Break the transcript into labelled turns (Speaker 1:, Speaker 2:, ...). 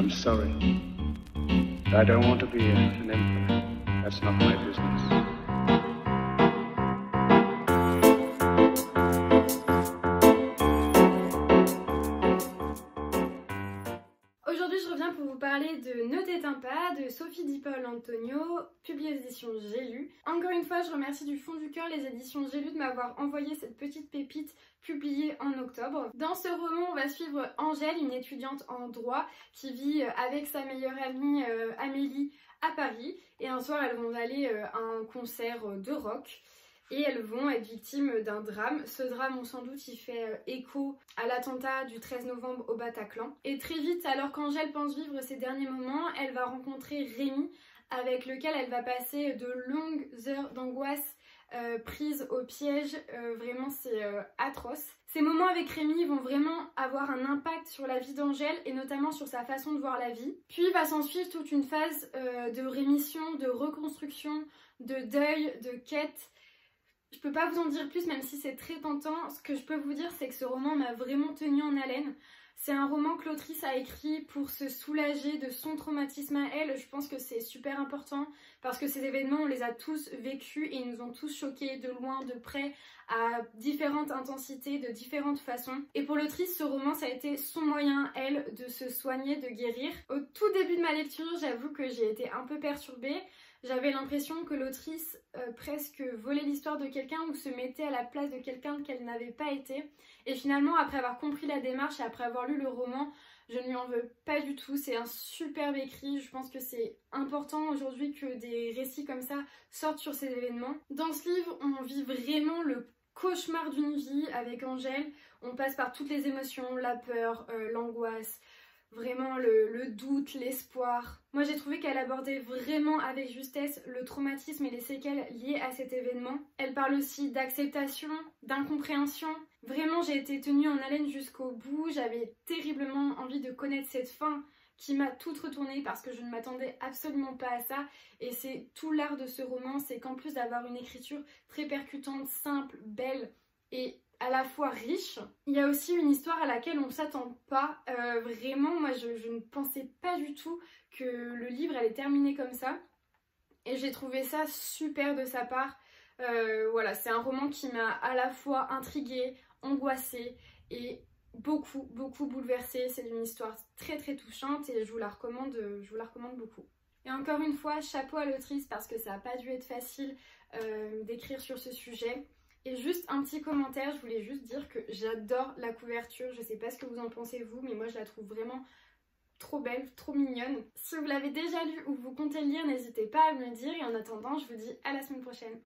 Speaker 1: I'm sorry. I don't want to be an emperor. That's not my business.
Speaker 2: Aujourd'hui, je reviens pour vous parler de Ne t'éteins pas de Sophie Di Paolo Antonio, publié aux éditions J'ai lu. Encore une fois, je remercie du fond du cœur les éditions J'ai lu de m'avoir envoyé cette petite pépite publiée en octobre. Dans ce roman, on va suivre Angèle, une étudiante en droit qui vit avec sa meilleure amie Amélie à Paris. Et un soir, elles vont aller à un concert de rock. Et elles vont être victimes d'un drame. Ce drame, on sans doute, il fait écho à l'attentat du 13 novembre au Bataclan. Et très vite, alors qu'Angèle pense vivre ses derniers moments, elle va rencontrer Rémi, avec lequel elle va passer de longues heures d'angoisse prise au piège. Vraiment, c'est atroce. Ces moments avec Rémi vont vraiment avoir un impact sur la vie d'Angèle et notamment sur sa façon de voir la vie. Puis va s'en suivre toute une phase de rémission, de reconstruction, de deuil, de quête. Je peux pas vous en dire plus, même si c'est très tentant. Ce que je peux vous dire, c'est que ce roman m'a vraiment tenue en haleine. C'est un roman que l'autrice a écrit pour se soulager de son traumatisme à elle. Je pense que c'est super important parce que ces événements, on les a tous vécus et ils nous ont tous choqués de loin, de près, à différentes intensités, de différentes façons. Et pour l'autrice, ce roman, ça a été son moyen, elle, de se soigner, de guérir. Au tout début de ma lecture, j'avoue que j'ai été un peu perturbée. J'avais l'impression que l'autrice presque volait l'histoire de quelqu'un ou se mettait à la place de quelqu'un qu'elle n'avait pas été. Et finalement, après avoir compris la démarche et après avoir lu le roman, je ne lui en veux pas du tout. C'est un superbe écrit. Je pense que c'est important aujourd'hui que des récits comme ça sortent sur ces événements. Dans ce livre, on vit vraiment le cauchemar d'une vie avec Angèle. On passe par toutes les émotions, la peur, l'angoisse, vraiment le doute, l'espoir. Moi j'ai trouvé qu'elle abordait vraiment avec justesse le traumatisme et les séquelles liées à cet événement. Elle parle aussi d'acceptation, d'incompréhension. Vraiment j'ai été tenue en haleine jusqu'au bout. J'avais terriblement envie de connaître cette fin qui m'a toute retournée parce que je ne m'attendais absolument pas à ça. Et c'est tout l'art de ce roman, c'est qu'en plus d'avoir une écriture très percutante, simple, belle et à la fois riche, il y a aussi une histoire à laquelle on ne s'attend pas. Vraiment, moi je ne pensais pas du tout que le livre allait terminer comme ça. Et j'ai trouvé ça super de sa part. Voilà, c'est un roman qui m'a à la fois intriguée, angoissée et beaucoup bouleversée. C'est une histoire très touchante et je vous la recommande beaucoup. Et encore une fois, chapeau à l'autrice parce que ça n'a pas dû être facile d'écrire sur ce sujet. Et juste un petit commentaire, je voulais juste dire que j'adore la couverture, je sais pas ce que vous en pensez vous, mais moi je la trouve vraiment trop belle, trop mignonne. Si vous l'avez déjà lu ou vous comptez le lire, n'hésitez pas à me le dire et en attendant, je vous dis à la semaine prochaine.